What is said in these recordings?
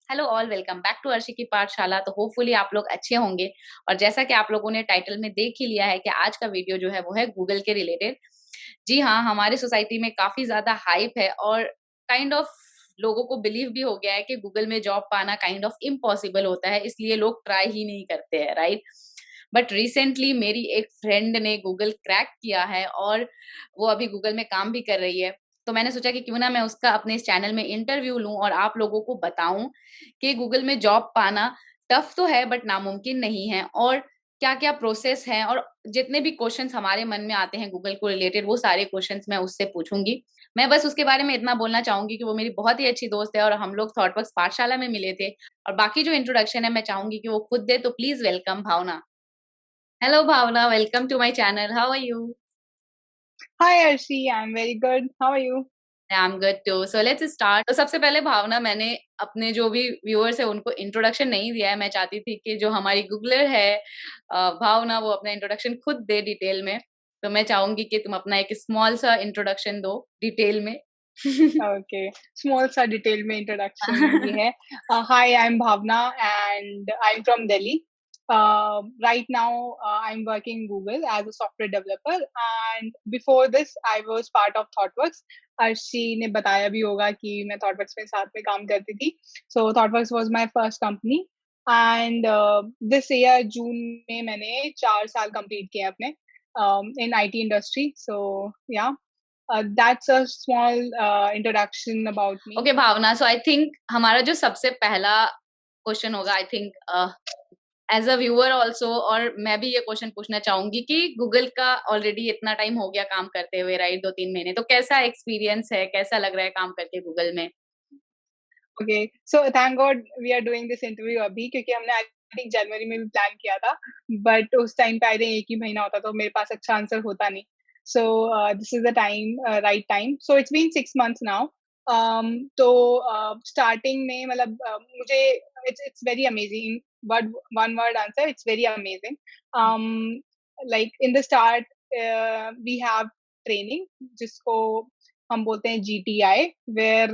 Hello all, welcome back to Arshi की पाठशाला। तो होपफुली आप लोग अच्छे होंगे। और जैसा कि आप लोगों ने टाइटल में देख ही लिया है कि आज का वीडियो जो है वो है गूगल के रिलेटेड। जी हाँ, हमारी सोसाइटी में काफी ज्यादा हाइप है और काइंड ऑफ लोगों को बिलीव भी हो गया है कि गूगल में जॉब पाना काइंड ऑफ इम्पॉसिबल होता है, इसलिए लोग ट्राई ही नहीं करते हैं, राइट। बट रिसेंटली मेरी एक फ्रेंड ने गूगल क्रैक किया है और वो अभी गूगल में काम भी कर रही है। तो मैंने सोचा कि क्यों ना मैं उसका अपने इस चैनल में इंटरव्यू लूं और आप लोगों को बताऊं कि गूगल में जॉब पाना टफ तो है बट नामुमकिन नहीं है, और क्या क्या प्रोसेस है, और जितने भी क्वेश्चंस हमारे मन में आते हैं गूगल को रिलेटेड वो सारे क्वेश्चंस मैं उससे पूछूंगी। मैं बस उसके बारे में इतना बोलना चाहूंगी कि वो मेरी बहुत ही अच्छी दोस्त है और हम लोग थॉटवर्क्स पाठशाला में मिले थे। और बाकी जो इंट्रोडक्शन है मैं चाहूंगी कि वो खुद दे, तो please welcome Bhavana. Hello Bhavana, welcome to my channel, how are you? Hi Arshi, I'm very good. How are you? I am good too, so let's start. तो सबसे पहले भावना, मैंने अपने जो भी व्यूअर्स है उनको इंट्रोडक्शन नहीं दिया है। मैं चाहती थी कि जो हमारी गूगलर है भावना, वो अपना इंट्रोडक्शन खुद दे डिटेल में। तो मैं चाहूंगी कि तुम अपना एक स्मॉल सा इंट्रोडक्शन दो डिटेल में। Okay, small सा detail में introduction ये है. Hi, I'm Bhavna and I'm from Delhi. Right now, I'm working Google as a software developer and before this, I was part of ThoughtWorks. Arshi ने बताया भी होगा कि मैं ThoughtWorks में साथ में काम करती थी. So ThoughtWorks was my first company and this year जून में मैंने 4 साल complete किए अपने in IT industry. So yeah. That's a small introduction about me. Okay Bhavana, so I think हमारा जो सबसे पहला क्वेश्चन होगा, I think as a viewer also, और मैं भी ये क्वेश्चन पूछना चाहूंगी कि गूगल का ऑलरेडी इतना टाइम हो गया काम करते हुए, राइट, 2-3 महीने, तो कैसा एक्सपीरियंस है, कैसा लग रहा है काम करके गूगल में? Okay, so thank God we are doing this interview अभी क्योंकि हमने आई थिंक जनवरी में भी प्लान किया था बट उस टाइम पे आई थिंक एक ही महीना होता तो मेरे पास अच्छा आंसर होता नहीं. So this is the time right time. So it's been 6 months now. तो स्टार्टिंग में मतलब मुझे it's very amazing. But one word answer, it's very amazing. Like in the start we have training जिसको हम बोलते हैं GTI, where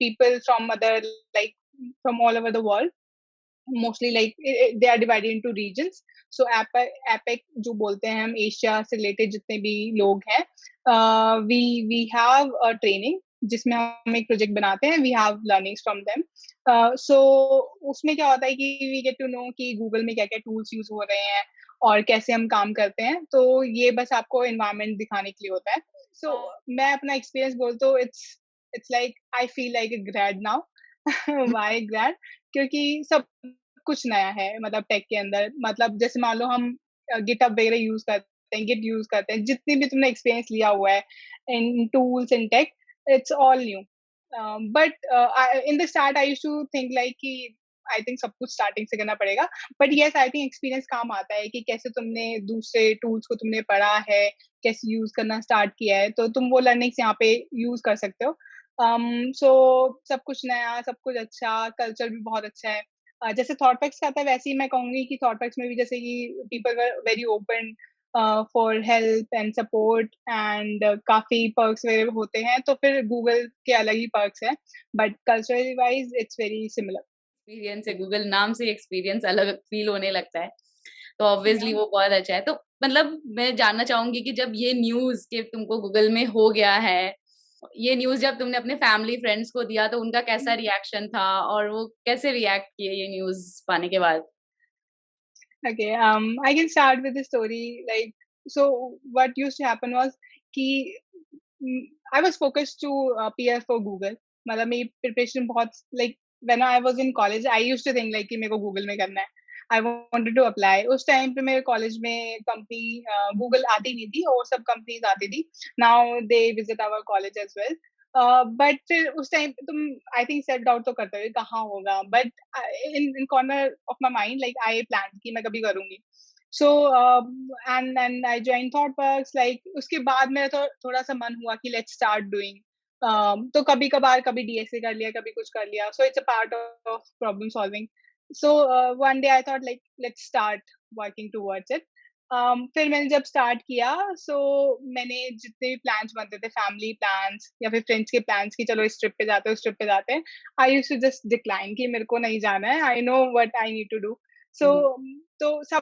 people from other, like from all over the world, mostly like they are divided into regions. So APEC जो बोलते हैं हम, Asia से related जितने भी लोग हैं, we have a training जिसमें हम एक प्रोजेक्ट बनाते हैं. We have learnings from them. So उसमें क्या होता है कि वी गेट टू नो कि गूगल में क्या क्या टूल्स यूज हो रहे हैं और कैसे हम काम करते हैं. तो ये बस आपको एनवायरनमेंट दिखाने के लिए होता है. सो मैं अपना एक्सपीरियंस बोलता हूँ, it's like I feel like a grad now. Why grad? क्योंकि सब कुछ नया है मतलब टेक के अंदर. मतलब जैसे मान लो हम गिटहब वगैरह यूज करते हैं, गिट यूज करते हैं, जितनी भी तुमने एक्सपीरियंस लिया हुआ है in tools in tech, it's all new. But in the start I used to think like कि आई थिंक सब कुछ स्टार्टिंग से करना पड़ेगा. But yes, I think experience काम आता है कि कैसे तुमने दूसरे टूल्स को तुमने पढ़ा है, कैसे यूज करना स्टार्ट किया है, तो तुम वो लर्निंग्स यहाँ पे यूज कर सकते हो. सो सब कुछ नया, सब कुछ अच्छा, कल्चर भी बहुत अच्छा है. जैसे थॉटवर्क्स का था वैसे ही मैं कहूंगी कि थॉटवर्क्स में भी जैसे कि people were very open for help and support and काफी पर्क्स वगैरह होते हैं. तो फिर गूगल के अलग ही पर्क्स हैं but culturally wise it's very similar. Experience है, गूगल नाम से एक्सपीरियंस अलग फील होने लगता है, तो ऑब्वियसली वो बहुत अच्छा है। तो मतलब मैं जानना चाहूंगी कि जब ये न्यूज कि तुमको गूगल में हो गया है, ये न्यूज जब तुमने अपने फैमिली फ्रेंड्स को दिया तो उनका कैसा रिएक्शन था, और वो कैसे रिएक्ट किए ये न्यूज पाने के बाद? Okay, I can start with the story. Like, so what used to happen was कि I was focused to appear for Google. मतलब मेरी preparation बहुत, like when I was in college, I used to think like कि मेरे को Google में करना है. I wanted to apply. उस टाइम पे मेरे कॉलेज में कंपनी Google आती नहीं थी और सब कंपनीज आती थी. Now they visit our college as well. But फिर उस टाइम पे तुम आई थिंक सेल्फ डाउट तो करते हो कहाँ होगा. But in in corner of my mind like I plan कि मैं कभी करूंगी. सो and I join Thoughtworks. Like उसके बाद मेरा तो थोड़ा सा मन हुआ कि लेट्स स्टार्ट डूइंग. तो कभी कभार कभी DSA कर लिया, कभी कुछ कर लिया. So it's a part of problem solving. So one day I thought like let's start working towards it. फिर मैंने जब स्टार्ट किया, सो मैंने जितने भी प्लान्स बनते थे, फैमिली प्लान्स या फिर फ्रेंड्स के प्लान्स कि चलो इस ट्रिप पे जाते हैं, उस ट्रिप पे जाते हैं, I used to just decline कि मेरे को नहीं जाना है, I know what I need to do. So hmm, तो सब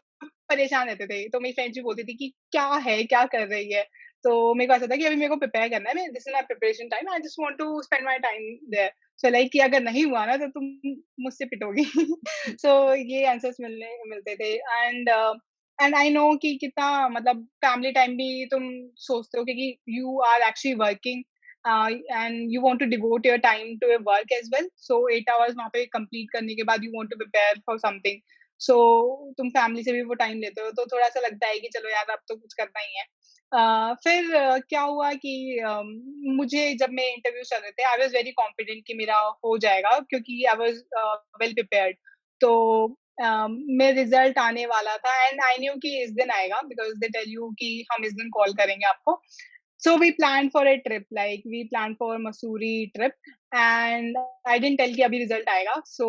परेशान रहते थे, तो मेरी फ्रेंड्स भी बोलती थी कि क्या है, क्या कर रही है? तो मेरे को ऐसा था कि अभी मेरे को प्रिपेयर करना है, मैं this is my preparation time, I just want to spend my time there. So like कि अगर नहीं हुआ ना तो तुम मुझसे पिटोगी। सो ये आंसर्स मिलते थे। एंड आई नो कि कितना मतलब फैमिली टाइम भी तुम सोचते हो, क्योंकि you are actually working and you want to devote your time to your work as well. So 8 hours वहाँ पे कंप्लीट करने के बाद you want to prepare for something. So तुम फैमिली से भी वो टाइम लेते हो, तो थोड़ा सा लगता है कि चलो यार अब तो कुछ करना ही है। फिर क्या हुआ कि मुझे जब मैं इंटरव्यू चल रहे थे, आई वाज वेरी कॉन्फिडेंट कि मेरा हो जाएगा, क्योंकि आई वाज वेल प्रिपेयर्ड। तो मेरा रिजल्ट आने वाला था एंड आई न्यू कि इस दिन आएगा, बिकॉज़ दे टेल यू कि हम इस दिन कॉल करेंगे आपको। So we planned for a trip, like we planned for Mussoorie trip and I didn't tell कि अभी रिजल्ट आएगा। सो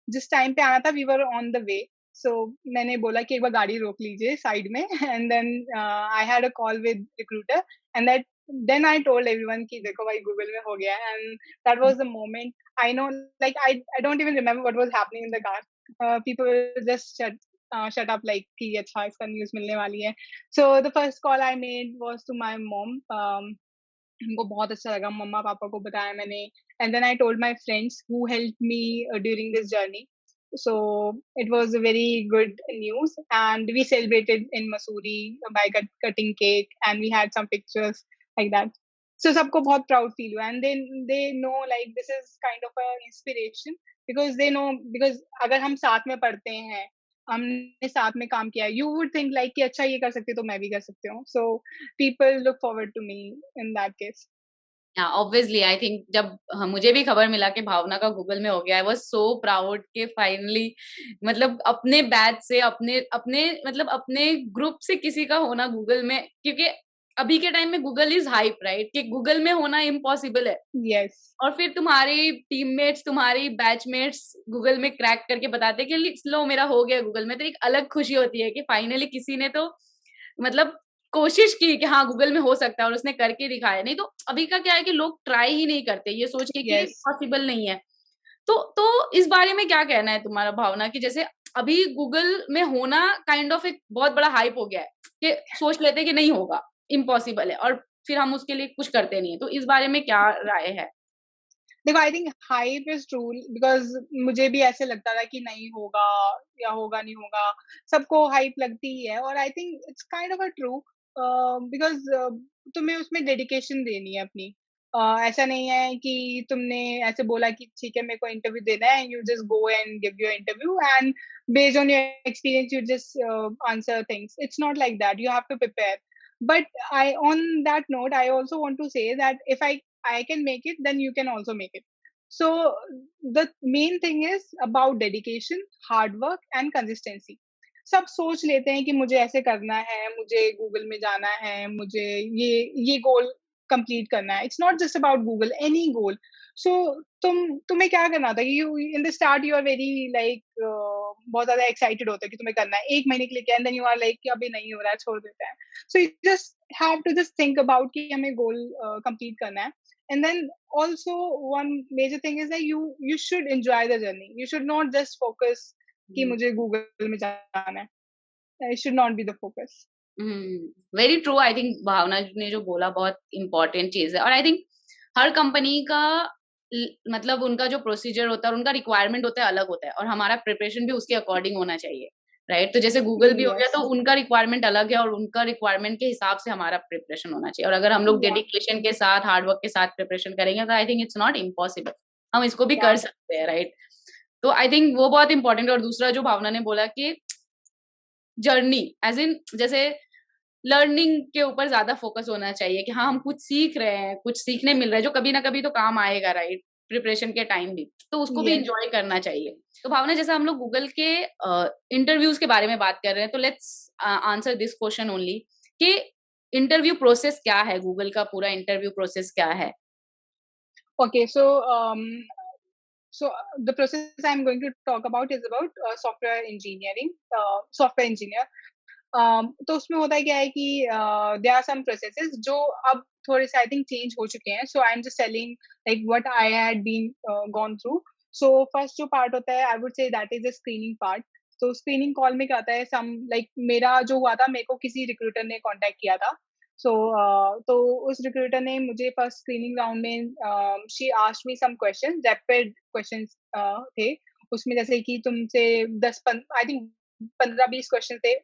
जिस टाइम पे आना था we were on the way. So मैंने बोला कि एक बार गाड़ी रोक लीजिए साइड में and then I had a call with recruiter and that then I told everyone कि देखो भाई गूगल में हो गया है। And that was the moment I know, like I don't even remember what was happening in the car. People were just shut up like कि अच्छा इसका न्यूज़ मिलने वाली है। So the first call I made was to my mom. उनको बहुत अच्छा लगा, मम्मा-पापा को बताया मैंने and then I told my friends who helped me during this journey. So it was a very good news and we celebrated in Mussoorie by cutting cake and we had some pictures like that. So सबको बहुत proud feel हुआ and they know like this is kind of a inspiration because they know, because अगर हम साथ में पढ़ते हैं, हमने साथ में काम किया है, you would think like कि अच्छा ये कर सकते हो तो मैं भी कर सकती हूँ। So people look forward to me in that case. हाँ, ऑब्वियसली आई थिंक जब मुझे भी खबर मिला कि भावना का गूगल में हो गया, आई वाज़ सो प्राउड कि फाइनली मतलब अपने बैच से अपने अपने मतलब अपने ग्रुप से किसी का होना गूगल में, क्योंकि अभी के टाइम में गूगल इज़ हाइप राइट कि गूगल में होना इम्पॉसिबल है। Yes. और फिर तुम्हारी टीममेट्स, तुम्हारी बैचमेट्स गूगल में क्रैक करके बताते हैं कि लो मेरा हो गया गूगल में, तो एक अलग खुशी होती है कि फाइनली किसी ने तो मतलब कोशिश की कि हाँ गूगल में हो सकता है और उसने करके दिखाया। नहीं तो अभी का क्या है कि लोग ट्राई ही नहीं करते ये सोच के कि Yes. पॉसिबल नहीं है। तो इस बारे में क्या कहना है तुम्हारा भावना कि जैसे अभी गूगल में होना काइंड ऑफ एक बहुत बड़ा हाइप हो गया है कि सोच लेते हैं कि नहीं होगा, इम्पॉसिबल है और फिर हम उसके लिए कुछ करते नहीं है। तो इस बारे में क्या राय है? देखो I think hype is true, because मुझे भी ऐसे लगता था कि नहीं होगा या होगा नहीं होगा, सबको हाइप लगती ही है और I think it's kind of a true, because तुम्हें उसमें डेडिकेशन देनी है अपनी। ऐसा नहीं है कि तुमने ऐसे बोला कि ठीक है मेरे को इंटरव्यू देना है, you just go and give your interview and based on your experience you just answer things. It's not like that, you have to prepare. But on that note, I also want to say that if I can make it, then you can also make it. So the main thing is about dedication, hard work and consistency. सब सोच लेते हैं कि मुझे ऐसे करना है, मुझे गूगल में जाना है, मुझे ये गोल कंप्लीट करना है। It's not just about Google, any goal. So तुम्हें क्या करना था? You in the start you are very like बहुत ज्यादा एक्साइटेड होते हो कि तुम्हें करना है 1 महीने के लिए क्या, and then you are like कि अभी नहीं हो रहा है, छोड़ देते हैं। So you just have to just think about कि हमें goal complete करना है, and then also one major thing is that you should enjoy the journey. You should not just focus कि हुँ। मुझे Google में जाना है. It should not be the focus. Very true. I think Bhavna ji ने जो बोला बहुत इम्पोर्टेंट चीज़ है और आई थिंक हर कंपनी का मतलब उनका जो प्रोसीजर होता है और उनका रिक्वायरमेंट होता है अलग होता है और हमारा प्रिपरेशन भी उसके अकॉर्डिंग होना चाहिए, राइट? तो जैसे गूगल भी हो गया तो Yes. उनका रिक्वायरमेंट अलग है और उनका रिक्वायरमेंट के हिसाब से हमारा प्रिपरेशन होना चाहिए और अगर हम लोग Yeah. डेडिकेशन के साथ, हार्ड वर्क के साथ प्रिपरेशन करेंगे तो आई थिंक इट्स नॉट इम्पॉसिबल। हम इसको भी कर Yeah. सकते हैं, राइट? तो आई थिंक वो बहुत इंपॉर्टेंट है और दूसरा जो भावना ने बोला कि जर्नी एज़ इन जैसे लर्निंग के ऊपर ज़्यादा फ़ोकस होना चाहिए कि हाँ, हम कुछ सीख रहे हैं, कुछ सीखने मिल रहा है, जो कभी ना कभी तो काम आएगा, राइट? प्रिपरेशन के टाइम भी, तो उसको भी Yes. एन्जॉय करना चाहिए। तो भावना जैसे हम लोग गूगल के इंटरव्यूज़ के बारे में बात कर रहे हैं, तो let's answer this question only कि इंटरव्यू प्रोसेस क्या है? गूगल का पूरा इंटरव्यू प्रोसेस क्या है? Okay. So the process I'm going to talk about is about software engineering, software engineer. तो उसमें होता क्या है कि देयर आर सम प्रोसेसेस जो अब थोड़े से आई थिंक चेंज हो चुके हैं, so I am just telling like what I had been gone through. So first जो पार्ट होता है, I would say that is the screening part. तो स्क्रीनिंग कॉल में क्या होता है, सम लाइक मेरा जो हुआ था, मेरे को किसी रिक्रूटर ने कांटेक्ट किया था। सो तो उस रिक्रूटर ने मुझे फर्स्ट स्क्रीनिंग राउंड में she asked me some question, rapid questions थे। उसमें जैसे कि तुमसे 10 आई थिंक 15-20 क्वेश्चन थे,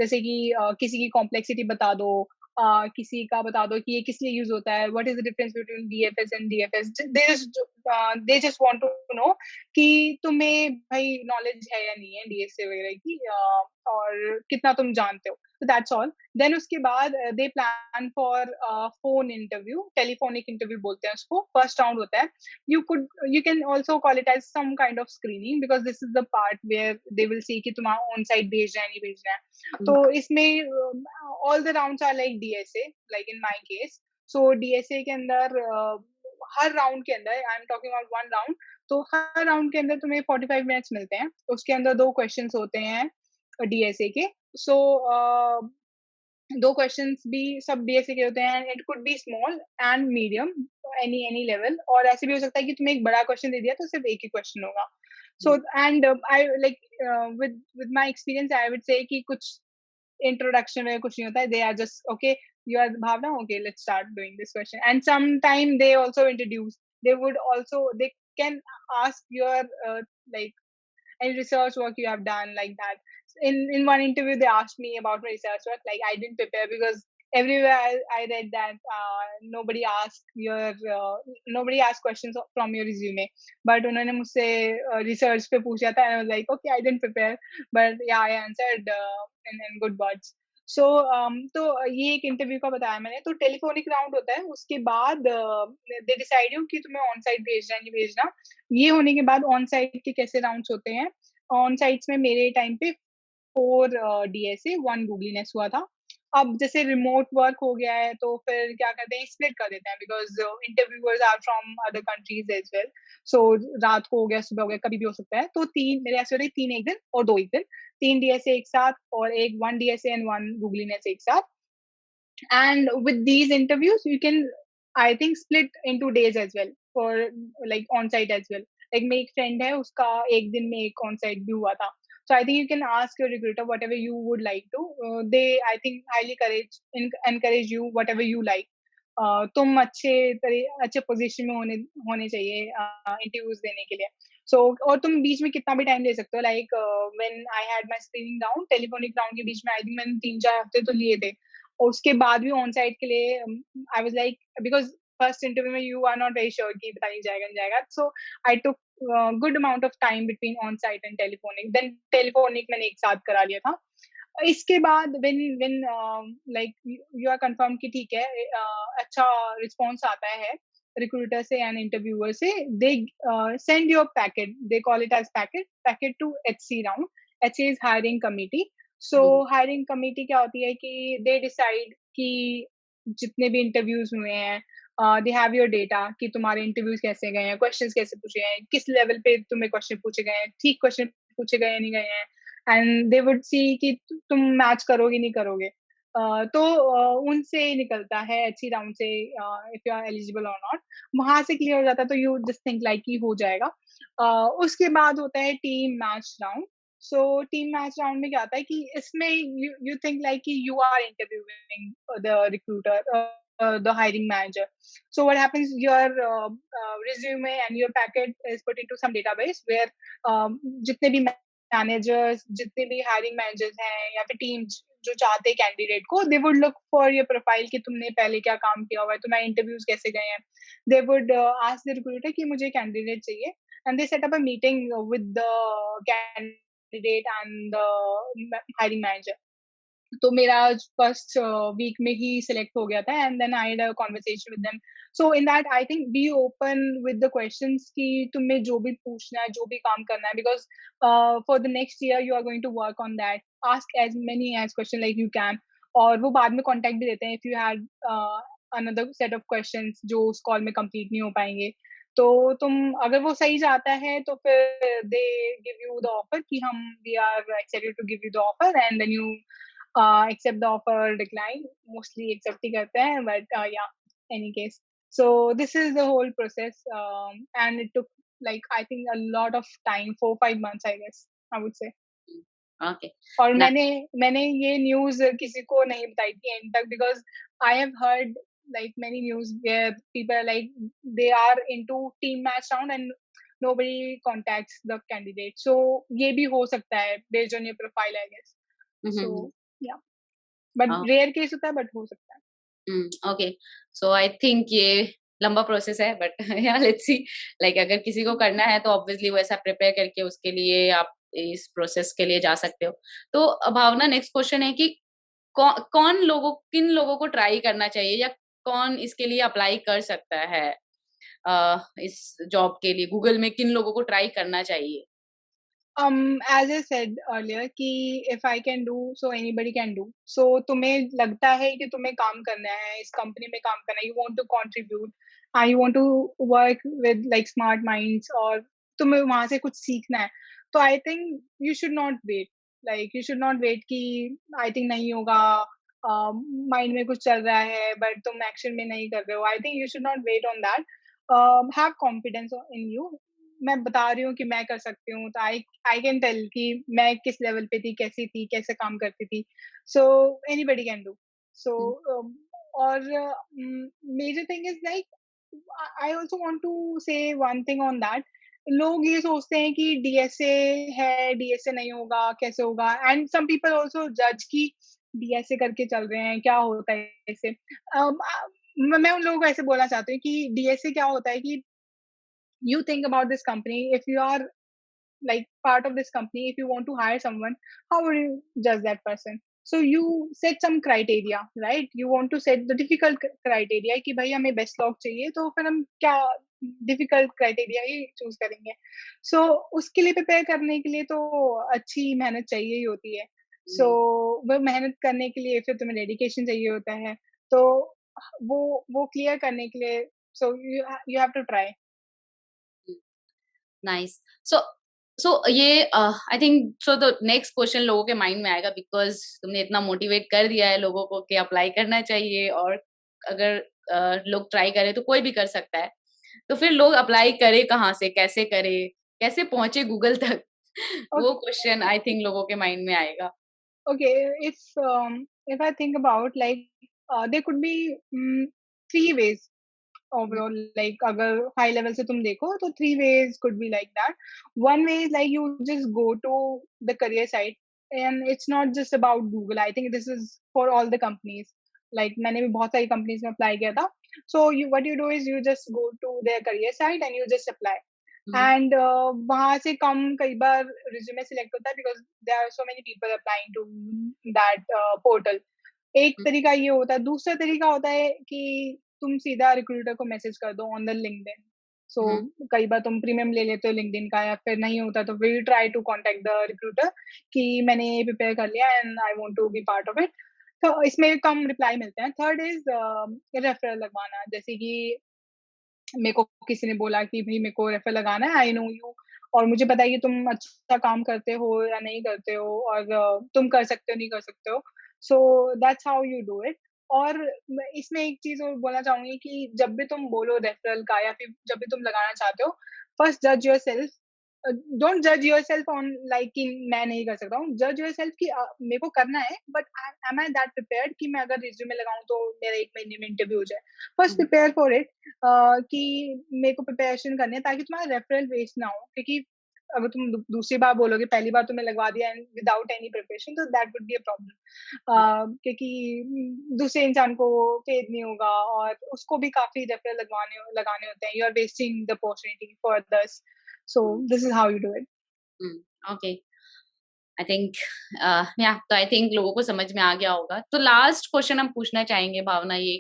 जैसे कि किसी की कॉम्प्लेक्सिटी बता दो, किसी का बता दो कि ये किस लिए यूज होता है, what is the difference between DFS and DFS. They just want to know कि तुम्हें भाई नॉलेज है या नहीं है डीएसए वगैरह की, और कितना तुम जानते हो। तो दैट्स ऑल। देन उसके बाद दे plan for phone interview, telephonic interview बोलते हैं उसको, फर्स्ट राउंड होता है। You can also call it as some kind of screening because this is the part where they will see कि तुम्हारा ऑन साइट भेजना है नहीं भेजना है। तो इसमें all the rounds are like DSA, like in my case. So DSA के अंदर हर राउंड के अंदर, I am talking about one round, तो हर राउंड के अंदर तुम्हें 45 मिनट्स मिलते हैं। उसके अंदर 2 क्वेश्चंस होते हैं डीएसए के। सो दो क्वेश्चंस भी सब डीएसए के होते हैं, it could be small and medium, any level, और ऐसे भी हो सकता है कि तुम्हें एक बड़ा क्वेश्चन दे दिया तो सिर्फ एक ही क्वेश्चन होगा। So and I like with my experience I would say कि कुछ इंट्रोडक्शन में कुछ नहीं होता है, they are just okay, you are Bhavna, okay let's start doing this question, and some time they also introduce, they would also they can ask your like any research work you have done, like that. In one interview they asked me about my research work, like I didn't prepare because everywhere I read that nobody asked questions from your resume, but उन्होंने मुझसे research पे पूछा था, and I was like okay, I didn't prepare, but yeah, I answered in good words. सो तो ये एक interview का बताया मैंने। तो टेलीफोनिक राउंड होता है, उसके बाद दे डिसाइड यू कि तुम्हें ऑन साइट भेजना है नहीं भेजना। ये होने के बाद ऑन साइट के कैसे राउंड्स होते हैं, ऑन साइट्स में मेरे टाइम पे 4 डीएसए, 1 गूगलीनेस हुआ था। अब जैसे रिमोट वर्क हो गया है तो फिर क्या करते हैं, स्प्लिट कर देते हैं because interviewers are from other countries as well. So रात को हो गया, सुबह हो गया, कभी भी हो सकता है। तो 3 मेरे ऐसे हो रहे, 3 एक दिन और 2 एक दिन। 3 डीएसए एक साथ और एक 1 डीएसए एंड 1 गूगलीनेस एक साथ। And with these interviews you can, I think, split into days as well, for like on site as well। like मेरी एक friend है, उसका एक दिन में एक on site भी हुआ था। So I think you can ask your recruiter whatever you would like to, they I think highly encourage you whatever you like। तुम अच्छे पोजीशन में होने चाहिए इंटरव्यूज देने के लिए। सो और तुम बीच में कितना भी टाइम ले सकते हो, like when I had my screening round, telephonic round के बीच में आई थिंक मैंने 3-4 हफ्ते तो लिए थे। और उसके बाद भी ऑन साइट के लिए I was like, because first interview में you are not very sure कि पता नहीं जाएगा नहीं जाएगा। So I took good amount of time between on site and telephonic. Then telephonic मैंने एक साथ करा लिया था। इसके बाद when like you are confirm कि ठीक है, अच्छा रिस्पॉन्स आता है रिक्रूटर से एंड इंटरव्यूअर से, they send your packet, they call it as packet to HC round. HC is hiring committee. So hiring committee क्या होती है कि दे डिसाइड कि जितने भी इंटरव्यूज हुए हैं, दे हैव योर डेटा कि तुम्हारे इंटरव्यूज कैसे गए हैं, क्वेश्चंस कैसे पूछे गए हैं, किस लेवल पे तुम्हें क्वेश्चन पूछे गए हैं, ठीक क्वेश्चन पूछे गए हैं नहीं गए हैं, एंड दे वुड सी कि तुम मैच करोगे नहीं करोगे। तो उनसे निकलता है अच्छी राउंड से, इफ यू आर एलिजिबल और नॉट। वहां से क्लियर हो जाता है तो यू जस्ट थिंक लाइक कि हो जाएगा। उसके बाद होता है team match round. So team match round में क्या आता है कि इसमें यू थिंक लाइक कि you are interviewing the recruiter, the hiring manager। So what happens, your resume and your packet is put into some database where जितने भी managers, जितने भी हायरिंग मैनेजर्स हैं या फिर टीम जो चाहते हैं कैंडिडेट को, they would look for your profile कि तुमने पहले क्या काम किया हुआ है, तुम्हारे इंटरव्यूज कैसे गए हैं। They would ask the recruiter कि मुझे कैंडिडेट चाहिए, and they set up a meeting with the candidate and the hiring manager. तो मेरा फर्स्ट वीक में ही सिलेक्ट हो गया था, and then I had a conversation with them. So in that I think be open with the questions कि तुम्हें जो भी पूछना है, जो भी काम करना है, because for the next year you are going to work on that. Ask as many as question like you can. और वो बाद में कॉन्टेक्ट भी देते हैं if you had another set of questions जो उस कॉल में कंप्लीट नहीं हो पाएंगे। तो तुम अगर वो सही जाता है तो फिर they give you the offer कि हम we are excited to give you the offer, and then you accept the offer or decline. Mostly accept ही करते हैं, but yeah, any case. So this is the whole process, and it took like I think a lot of time, 4-5 months, I guess I would say. Okay. और ना मैंने ये news किसी को नहीं बताई थी एंड तक, because I have heard like many news where people are like they are into team match round and nobody contacts the candidate. So ये भी हो सकता है based on your profile, I guess. So yeah, but rare case होता है, but हो सकता है. ओके, सो आई थिंक ये लंबा प्रोसेस है, बट या लेट्स सी, लाइक अगर किसी को करना है तो ऑब्वियसली वो ऐसा प्रिपेयर करके उसके लिए आप इस प्रोसेस के लिए जा सकते हो। तो भावना, नेक्स्ट क्वेश्चन है कि किन लोगों को ट्राई करना चाहिए, या कौन इसके लिए अप्लाई कर सकता है इस जॉब के लिए? गूगल में किन लोगों को ट्राई करना चाहिए? As I said earlier कि if I can do, so anybody can do. So तुम्हें लगता है कि तुम्हें काम करना है, इस कंपनी में काम करना है, you want to contribute, and you want to work with like smart minds, और तुम्हें वहाँ से कुछ सीखना है, तो I think you should not wait. Like you should not wait कि I think नहीं होगा, माइंड में कुछ चल रहा है बट तुम एक्शन में नहीं कर रहे हो. I think you should not wait on that. Have confidence in you. मैं बता रही हूँ कि मैं कर सकती हूँ, तो आई कैन टेल कि मैं किस लेवल पे थी, कैसी थी, कैसे काम करती थी. So anybody can do. So और major thing is like I also want to say one thing on that. लोग ये सोचते हैं कि डीएसए है, डीएसए नहीं होगा, कैसे होगा, एंड सम पीपल ऑल्सो जज की डीएसए करके चल रहे हैं, क्या होता है इससे. मैं उन लोगों को ऐसे बोलना चाहती हूँ कि डीएसए क्या होता है कि you think about this company, if you are like part of this company, if you want to hire someone, how would you judge that person? So you set some criteria, right? You want to set the difficult criteria कि भाई हमें best log चाहिए, तो फिर हम क्या difficult criteria ही choose करेंगे. So उसके लिए prepare करने के लिए तो अच्छी मेहनत चाहिए ही होती है. So वो मेहनत करने के लिए फिर तुम्हें dedication चाहिए होता है, तो वो clear करने के लिए, so you have to try. Nice. So so ये I think so the next question लोगों के माइंड में आएगा, बिकॉज तुमने इतना मोटिवेट कर दिया है लोगों को कि अप्लाई करना चाहिए, और अगर लोग ट्राई करें तो कोई भी कर सकता है। तो फिर लोग अप्लाई करे कहाँ से, कैसे करे, कैसे पहुंचे गूगल तक? वो Okay. क्वेश्चन आई थिंक लोगों के माइंड में आएगा। Okay, if I think about like there could be three ways overall. Like अगर high level से तुम देखो तो three ways could be like that. One way is like you just go to the career site, and it's not just about Google. I think this is for all the companies. Like मैंने भी बहुत सारी companies में apply किया था. So what you do is you just go to their career site and you just apply. And वहां से कम कई बार रिज्यूमे सिलेक्ट होता है, because there are so many people applying to that portal. एक तरीका ये होता है. दूसरा तरीका होता है कि तुम सीधा रिक्रूटर को मैसेज कर दो ऑन द लिंक्डइन. सो कई बार तुम प्रीमियम ले लेते हो लिंक्डइन का, या फिर नहीं होता तो we try to contact the recruiter कि मैंने ये प्रिपेयर कर लिया and I want to be part of it. तो इसमें कम रिप्लाई मिलते हैं. थर्ड इज रेफरल लगवाना. जैसे कि मेरे को किसी ने बोला कि भाई मेरे को रेफर लगाना है, आई नो यू, और मुझे पता है कि तुम अच्छा काम करते हो या नहीं करते हो, और तुम कर सकते हो नहीं कर सकते हो. So that's how you do it. और इसमें एक चीज और बोलना चाहूंगी कि जब भी तुम बोलो रेफरल का, या फिर जब भी तुम लगाना चाहते हो, फर्स्ट जज योर सेल्फ. डोंट जज योर सेल्फ ऑन लाइक कि मैं नहीं कर सकता हूँ. जज योर सेल्फ कि मेरे को करना है, but am I that prepared कि मैं अगर रिज्यूमे लगाऊं तो मेरा 1 महीने में इंटरव्यू हो जाए. फर्स्ट प्रिपेयर फॉर इट कि मेरे को प्रिपरेशन करनी है, ताकि तुम्हारा रेफरल वेस्ट ना हो. क्योंकि अगर तुम दूसरी बार बोलोगे, पहली बार तुमने लगवा दिया एंड विदाउट एनी प्रिपरेशन, तो that would be a problem. क्योंकि दूसरे इंसान को फेद नहीं होगा, और उसको भी काफी रेफरल लगाने होते हैं. You are wasting the opportunity for others. So this is how you do it. Okay, I think या तो आई थिंक लोगों को समझ में आ गया होगा. तो लास्ट क्वेश्चन हम पूछना चाहेंगे भावना, ये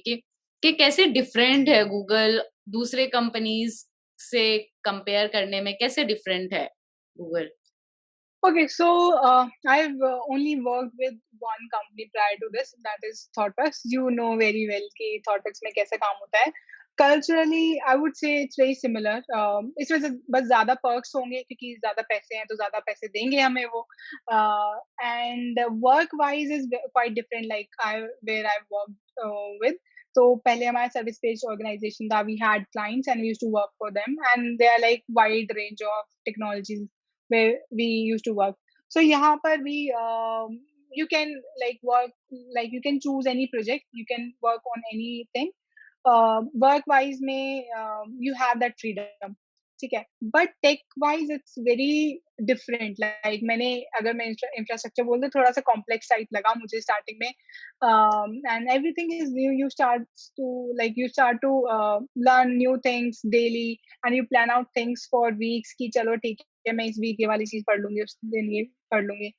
कि कैसे डिफरेंट है गूगल दूसरे कंपनीज से कंपेयर करने में, कैसे डिफरेंट है Google? Okay, so I've only worked with one company prior to this, that is ThoughtWorks. You know very well कि ThoughtWorks में कैसे काम होता है. कल्चरली आई वुड से इट्स वेरी सिमिलर। इसमें से बस ज़्यादा पर्क्स होंगे क्योंकि ज़्यादा पैसे हैं तो ज़्यादा पैसे देंगे हमें वो। And work wise is quite different, like I where I worked with. तो पहले हमारा सर्विस बेस्ड ऑर्गेनाइजेशन था, we had clients and we used to work for them and they are like wide range of technologies where we used to work. So यहाँ पर भी you can like work, like you can choose any project, you can work on anything। Work wise में you have that freedom, ठीक है। But tech wise it's very different, like मैंने अगर मैं infrastructure बोल दूं, थोड़ा सा कॉम्प्लेक्स टाइप लगा मुझे स्टार्टिंग में। And everything is new, you start to learn new things daily and you plan out things for weeks कि चलो ठीक है, मैं इस वीक ये वाली चीज पढ़ लूंगी, उस दिन ये पढ़ लूंगी।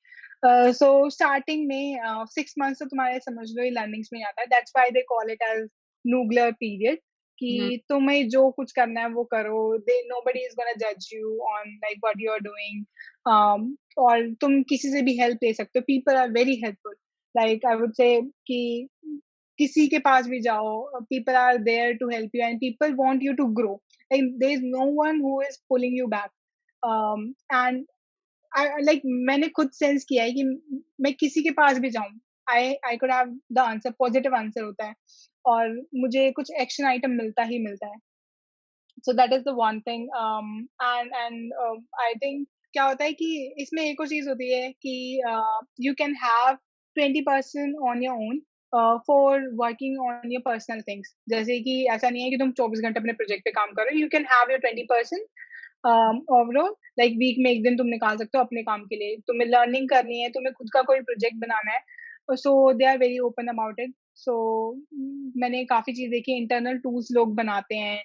सो स्टार्टिंग में 6 मंथ्स तो तुम्हारे समझ लो लर्निंग्स में आता है। That's why they call it as Noogler period, hmm. कि तुम्हें जो कुछ करना है वो करो। दे नोबडी इज गोना जज you on like what you are doing. और तुम किसी से भी हेल्प ले सकते हो, people are very helpful. Like I would say कि किसी के पास भी जाओ, people are there to help you and people want you to grow. Like there is no one who is pulling you back. And like मैंने खुद sense किया है कि मैं किसी के पास भी जाऊं, I could have the answer, positive answer होता है और मुझे कुछ एक्शन आइटम मिलता ही मिलता है। So that is the one thing. And I think क्या होता है कि इसमें एक और चीज होती है कि you can have 20% on your own for working on your personal things. जैसे कि ऐसा नहीं है कि तुम 24 घंटे अपने प्रोजेक्ट पे काम करो, you can have your 20% overall. Like week में एक दिन तुम निकाल सकते हो अपने काम के लिए, तुम्हें लर्निंग करनी है, तुम्हें खुद का कोई प्रोजेक्ट बनाना है, so they are very open about it. So मैंने काफी चीज देखी, इंटरनल टूल्स लोग बनाते हैं,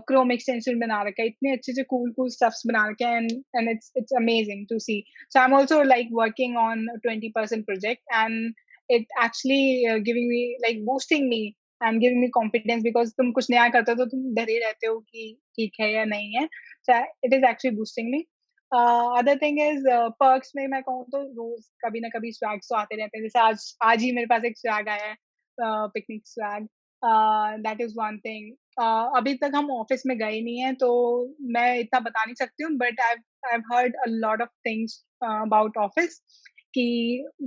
क्रोम एक्सटेंशन बना रखा है, इतने अच्छे से कूल कूल स्टफ्स बना रखे हैं, and it's amazing to see. So I am also like working on 20% project and it actually giving me like boosting me and giving me confidence, because तुम कुछ नया करते हो तो तुम डरे रहते हो कि ठीक है या नहीं है। So it is actually boosting me। Other thing is perks में मैं कहूँ तो रोज कभी ना कभी swags तो आते रहते हैं। जैसे आज ही मेरे पास एक swag आया है, picnic swag। That is one thing. अभी तक हम ऑफिस में गए नहीं है तो मैं इतना बता नहीं सकती हूँ, but I heard a lot of things about office कि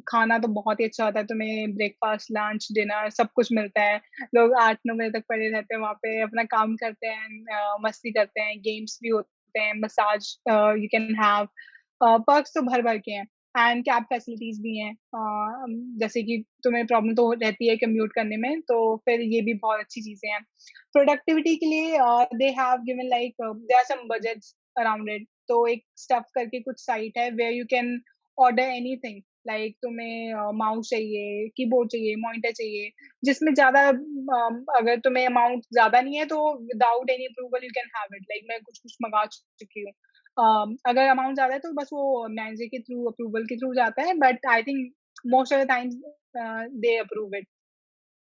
खाना तो बहुत ही अच्छा होता है, तुम्हें ब्रेकफास्ट लंच डिनर सब कुछ मिलता है। लोग 8-9 बजे तक पड़े रहते हैं वहाँ पे, अपना काम करते हैं, मस्ती करते हैं, गेम्स भी होते हैं, massage you can have. Perks तो भर भर के हैं एंड कैब फैसिलिटीज भी हैं। जैसे कि तुम्हें प्रॉब्लम तो रहती है कम्यूट करने में, तो फिर ये भी बहुत अच्छी चीजें हैं। प्रोडक्टिविटी के लिए they have given like there are some budgets around it. तो एक स्टफ करके कुछ साइट है where you can order anything, like तुम्हें माउस चाहिए, कीबोर्ड चाहिए, मॉनिटर चाहिए, जिसमें ज्यादा अगर तुम्हें अमाउंट ज्यादा नहीं है तो without any approval you can have it. Like मैं कुछ कुछ मंगा चुकी हूँ। अगर अमाउंट ज्यादा है तो बस वो मैनेजर के थ्रू अप्रूवल के थ्रू जाता है, but I think most of the times they approve it.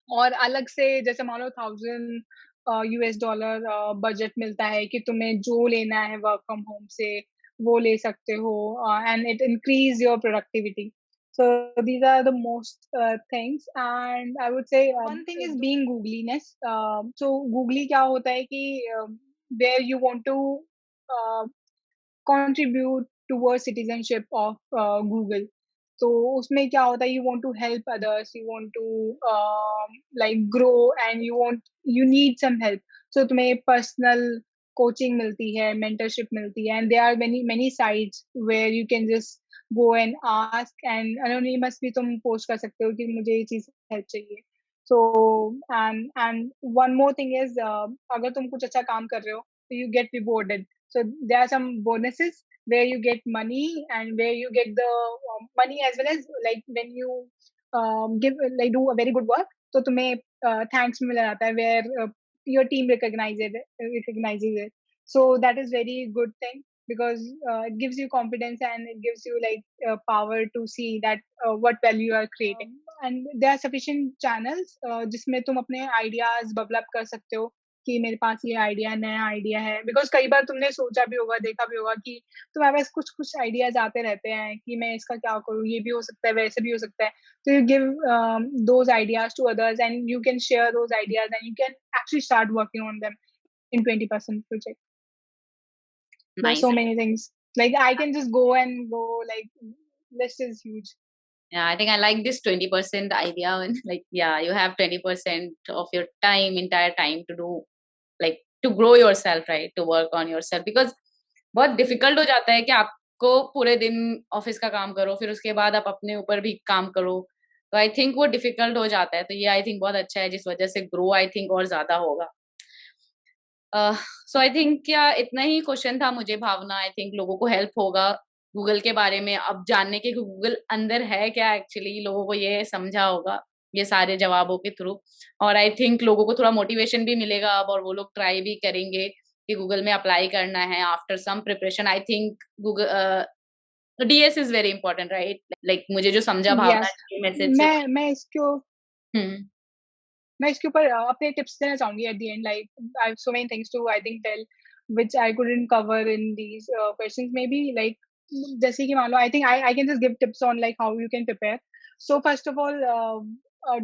और अलग से जैसे मान लो 1000 US डॉलर बजट मिलता है कि तुम्हें जो लेना है वर्क फ्रॉम होम से वो ले सकते हो, and it increase your productivity. So these are the most things, and I would say one thing is being googliness। So googly क्या होता है कि where you want to uh, contribute towards citizenship of Google। तो उसमें क्या होता है, you want to help others, you want to like grow and you need some help. So तुम्हें पर्सनल कोचिंग मिलती है, मेंटरशिप मिलती है, and there are many many sites where you can just go and ask, and anonymous भी तुम post कर सकते हो कि मुझे ये चीज हेल्प चाहिए। So and one more thing is, अगर तुम कुछ अच्छा काम कर रहे हो तो you get rewarded. So there are some bonuses where you get money, and where you get the money as well as like when you give like do a very good work, तो तुम्हें thanks मिला जाता है, where your team recognizes it। So that is very good thing, because it gives you confidence and it gives you like power to see that what value you are creating। And there are sufficient channels जिसमें तुम अपने ideas bubble up कर सकते हो। कि मेरे पास ये idea, नया आइडिया है। बिकॉज़ कई बार तुमने सोचा भी होगा, देखा भी होगा कि तुम्हारे पास कुछ-कुछ आइडियाज़ आते रहते हैं कि मैं इसका क्या करूँ, ये भी हो सकता है, वैसे भी हो सकता है। So you give those ideas to others and you can share those ideas and you can actually start working on them in 20% project. There are nice. so many things. Like I can just go and go, like list is huge. Yeah, I think I like this 20% idea. And like, yeah, you have 20% of your time, entire time to do, like, to grow yourself, right? To work on yourself. Because बहुत difficult हो जाता है कि आपको पूरे दिन office का काम करो, फिर उसके बाद आप अपने ऊपर भी काम करो। तो आई थिंक वो डिफिकल्ट हो जाता है। तो ये आई थिंक बहुत अच्छा है, जिस वजह से ग्रो आई थिंक और ज़्यादा होगा। सो आई थिंक क्या इतना ही क्वेश्चन था मुझे भावना, आई थिंक लोगों को हेल्प होगा गूगल के बारे में अब जानने के, कि गूगल अंदर है क्या एक्चुअली, लोगों को ये समझा होगा ये सारे जवाबों के थ्रू। और आई थिंक लोगों को थोड़ा मोटिवेशन भी मिलेगा अब, और वो लोग ट्राई भी करेंगे कि गूगल में अप्लाई करना है after some preparation. I think Google DS is very important, right? Like मुझे जो समझा भावना Yes. के मैसेज से। मैं इसको हम्म। मैं इसके ऊपर अपने टिप्स देना चाहूँगी at the end. Like I have so many things to I think tell which I couldn't cover in these questions maybe. Like जैसे कि मान लो, I think I can just give tips on like how you can prepare. So first of all,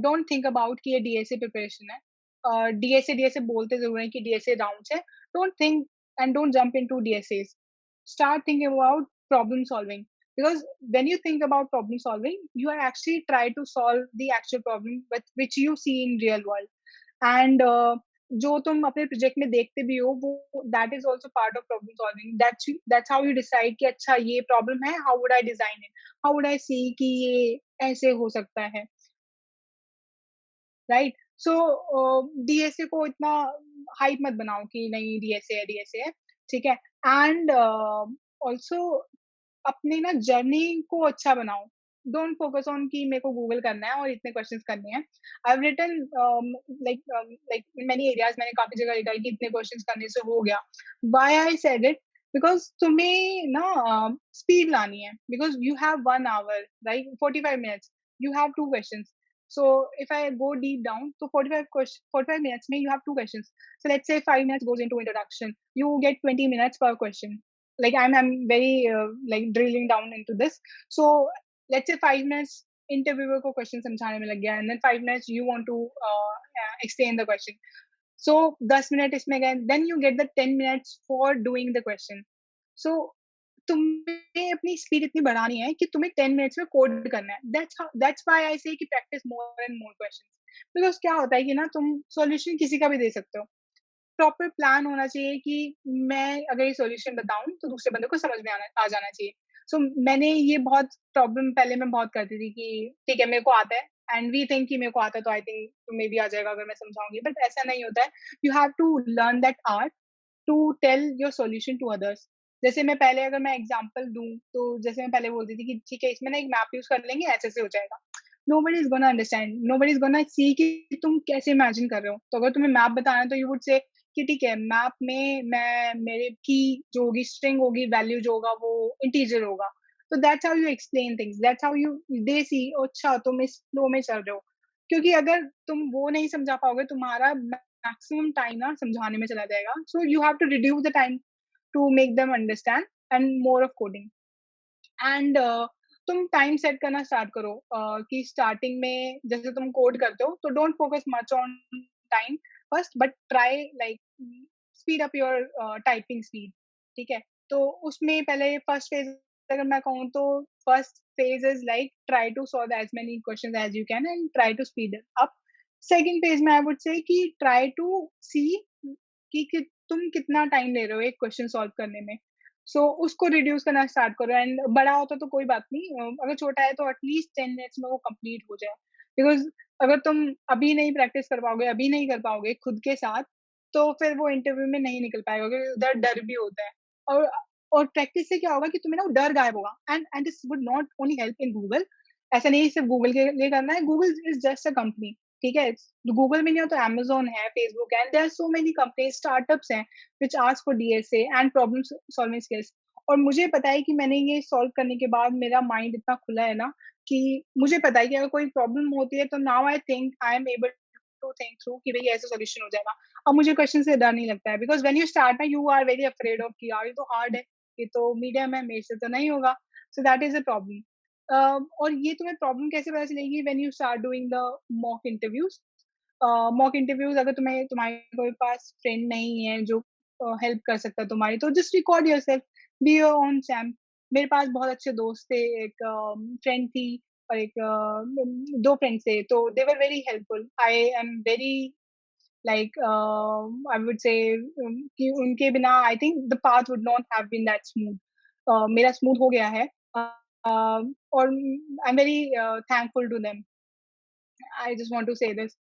don't think about कि ये DSA preparation है। DSA DSA बोलते ज़रूर हैं कि डीएसए राउंड्स है। Don't think and don't jump into DSS. Start thinking about problem solving, because when you think about problem solving, you are actually try to solve the actual problem with which you see in real world. And जो तुम अपने project में देखते भी हो, वो that is also part of problem solving. That's how you decide कि अच्छा ये प्रॉब्लम है, how would I design it, how would I see कि ये ऐसे हो सकता है, राइट? सो डीएसए को इतना हाइप मत बनाओ कि नहीं डीएसए है, डीएसए है, ठीक है। एंड ऑल्सो अपनी ना जर्नी को अच्छा बनाओ। डोंट फोकस ऑन कि मेरे को गूगल करना है और इतने क्वेश्चंस करने हैं। I have written like like in many areas, मैंने काफी जगह लिखा है कि इतने क्वेश्चंस करने से हो गया। Why I said it? Because तुम्हें ना स्पीड लानी है। Because you have 1 hour, right, 45 minutes, you have 2 questions. So if I go deep down, so 45 minutes mein you have 2 questions. So let's say 5 minutes goes into introduction. You get 20 minutes per question. Like I'm very like drilling down into this. So let's say 5 minutes interviewer को question समझाने में लग गया, and then 5 minutes you want to explain the question. So 10 minutes इसमें गए, then you get the 10 minutes for doing the question. So तुम्हें अपनी speed इतनी बढ़ानी है कि तुम्हें 10 मिनट्स में कोड करना है। दैट्स व्हाई आई से कि practice more and more questions. Because क्या होता है कि ना तुम सॉल्यूशन किसी का भी दे सकते हो। प्रॉपर प्लान होना चाहिए कि मैं अगर ये सॉल्यूशन बताऊँ तो दूसरे बंदे को समझ में आ जाना चाहिए। सो मैंने ये बहुत प्रॉब्लम पहले मैं बहुत करती थी कि ठीक है मेरे को आता है, एंड वी थिंक कि मेरे को आता है तो आई थिंक तुम्हें भी आ जाएगा अगर मैं समझाऊँगी, बट ऐसा नहीं होता है। You have to learn that art to tell your solution to others. जैसे मैं पहले अगर मैं एग्जांपल दूँ, तो जैसे मैं पहले बोलती थी कि ठीक है इसमें ना एक मैप यूज़ कर लेंगे, ऐसे-ऐसे हो जाएगा। Nobody is gonna understand, nobody is gonna see कि तुम कैसे इमेजिन कर रहे हो। तो अगर तुम्हें मैप बताना है तो यू वुड से कि ठीक है मैप में मैं मेरे की जो होगी स्ट्रिंग होगी, वैल्यू जो होगा वो इंटीजर होगा। तो that's how you explain things, that's how you they see अच्छा तुम इस फ्लो में चल रहे हो। क्योंकि अगर तुम वो नहीं समझा पाओगे, तुम्हारा मैक्सिमम टाइम ना समझाने में चला जाएगा। So you have to reduce the time to make them understand and more of coding. And तुम टाइम सेट करना स्टार्ट करो कि स्टार्टिंग में जैसे तुम कोड करते हो तो don't focus much on time first, but try like speed up your typing speed, ठीक है। तो उसमें पहले फर्स्ट फेज अगर मैं कहूँ तो first phase is like try to solve as many questions as you can and try to speed up. Second phase में आई वुड से कि ट्राई टू सी कि तुम कितना टाइम ले रहे हो एक क्वेश्चन सॉल्व करने में। सो उसको रिड्यूस करना स्टार्ट करो। एंड बड़ा होता तो कोई बात नहीं, अगर छोटा है तो एटलीस्ट 10 मिनट्स में वो कंप्लीट हो जाए। बिकॉज अगर तुम अभी नहीं प्रैक्टिस कर पाओगे, अभी नहीं कर पाओगे खुद के साथ, तो फिर वो इंटरव्यू में नहीं निकल पाएगा, क्योंकि उधर डर भी होता है। और और प्रैक्टिस से क्या होगा कि तुम्हें ना वो डर गायब होगा। And this would not only help in Google. ऐसा नहीं सिर्फ गूगल के लिए करना है, Google is just a company, ठीक है। गूगल में नहीं हो तो अमेजोन है, फेसबुक है, there are so many companies, startups हैं which ask for DSA and problem solving skills. और मुझे पता है कि मैंने ये सॉल्व करने के बाद मेरा माइंड इतना खुला है ना कि मुझे पता है कि अगर कोई प्रॉब्लम होती है तो now I think I am able to think through कि भाई ऐसा सोल्यूशन हो जाएगा। अब मुझे क्वेश्चन से डर नहीं लगता है, बिकॉज व्हेन यू स्टार्ट ना you are very afraid of कि यार ये तो हार्ड है, ये तो मीडियम है, मेरे से तो नहीं होगा। So that is a problem. और ये तुम्हें प्रॉब्लम कैसे पता चलेगी? When you start doing the mock interviews. Mock interviews अगर तुम्हारे कोई पास फ्रेंड नहीं है जो हेल्प कर सकता है तुम्हारी, तो just record yourself, be your own champ. मेरे पास बहुत अच्छे दोस्त थे, एक फ्रेंड थी और एक दो फ्रेंड्स थे, तो they were very helpful. I am very like I would say कि उनके बिना I think the path would not have been that smooth. मेरा स्मूथ हो गया है, और I am very thankful to them. I just want to say this.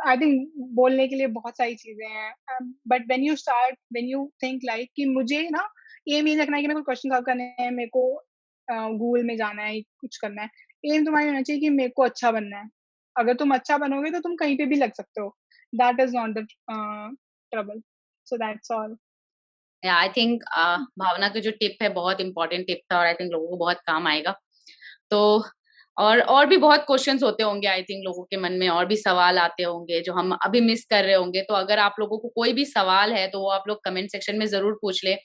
I think बोलने के लिए बहुत सारी चीजें हैं, but when you think like कि मुझे ना एम ये रखना है कि मेरे को क्वेश्चन सॉल्व करने हैं, मेरे को गूगल में जाना है, कुछ करना है। एम तुम्हारी होना चाहिए कि मेरे को अच्छा बनना है। अगर तुम अच्छा बनोगे तो तुम कहीं पे भी लग सकते हो। That is not the trouble. So that's all. I think Bhavana का जो टिप है बहुत इंपॉर्टेंट टिप था और आई थिंक लोगों को बहुत काम आएगा। तो और भी बहुत क्वेश्चंस होते होंगे आई थिंक लोगों के मन में, और भी सवाल आते होंगे जो हम अभी मिस कर रहे होंगे। तो अगर आप लोगों को कोई भी सवाल है तो वो आप लोग कमेंट सेक्शन में जरूर पूछ ले।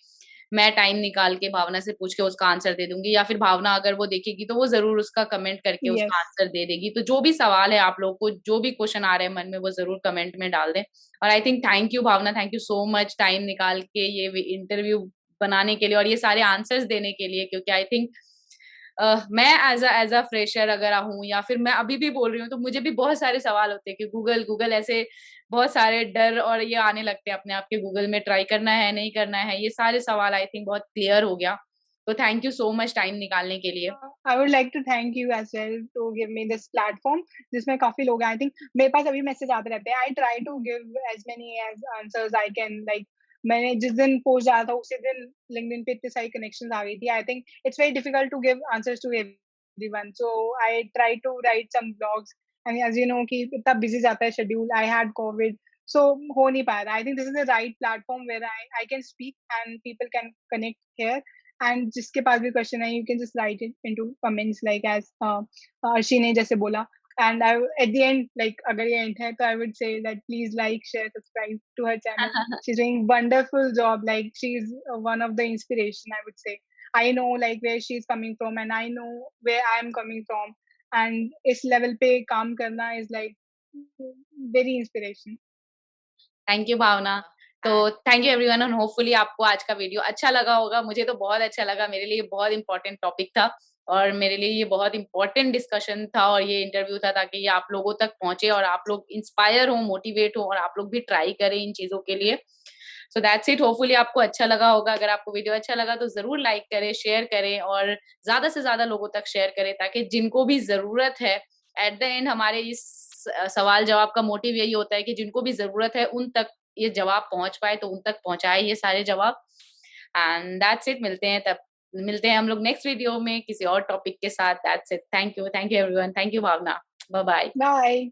मैं टाइम निकाल के भावना से पूछ के उसका आंसर दे दूंगी, या फिर भावना अगर वो देखेगी तो वो जरूर उसका कमेंट करके उसका यस। आंसर दे देगी। तो जो भी सवाल है आप लोग को, जो भी क्वेश्चन आ रहे हैं मन में, वो जरूर कमेंट में डाल दें। और I think thank you Bhavna, thank you so much time निकाल के ये इंटरव्यू बनाने के लिए और ये सारे आंसर्स देने के लिए। क्योंकि आई थिंक मैं एज अ फ्रेशर अगर हूँ या फिर मैं अभी भी बोल रही हूँ तो मुझे भी बहुत सारे सवाल होते हैं कि गूगल गूगल ऐसे बहुत सारे डर और ये आने लगते हैं अपने आप के, गूगल में ट्राई करना है नहीं करना है, ये सारे सवाल आई थिंक बहुत क्लियर हो गया। तो thank you so much time निकालने के लिए। I would like to thank you as well to give me this platform, जिसमें काफी लोग हैं। आई थिंक मेरे पास अभी मैसेज आते रहते हैं। I try to give as many as answers I can. Like मैंने जिस दिन पोस्ट डाला था उसी दिन लिंक्डइन पे इतनी सारी कनेक्शंस आ गई थी। I think it's very difficult to give answers to everyone, so I try to write some blogs. And as you know कि इतना बिजी जाता है schedule, I had COVID, so हो नहीं पाया था। I think this is the right platform where I can speak and people can connect here. And जिसके पास भी क्वेश्चन है, you can just write it into comments like as Arshi ने जैसे बोला। And I at the end, like अगर ये end है तो I would say that please like share subscribe to her channel. She is doing wonderful job, like she is one of the inspiration I would say. I know like where she is coming from and I know where I am coming from, and इस level पे काम करना is like very inspiration. Thank you भावना। तो thank you everyone, और hopefully आपको आज का video अच्छा लगा होगा। मुझे तो बहुत अच्छा लगा, मेरे लिए बहुत इंपॉर्टेंट टॉपिक था और मेरे लिए ये बहुत इंपॉर्टेंट डिस्कशन था और ये इंटरव्यू था, ताकि ये आप लोगों तक पहुंचे और आप लोग इंस्पायर हो, मोटिवेट हो और आप लोग भी ट्राई करें इन चीजों के लिए। सो दैट्स इट, होपफुली आपको अच्छा लगा होगा। अगर आपको वीडियो अच्छा लगा तो जरूर लाइक करें, शेयर करें और ज्यादा से ज्यादा लोगों तक शेयर करें, ताकि जिनको भी जरूरत है, एट द एंड हमारे इस सवाल जवाब का मोटिव यही होता है कि जिनको भी जरूरत है उन तक ये जवाब पहुंच पाए, तो उन तक पहुंचाए ये सारे जवाब। एंड दैट्स इट, मिलते हैं हम लोग नेक्स्ट वीडियो में किसी और टॉपिक के साथ। That's it, thank you everyone, thank you Bhavna, bye bye. Bye.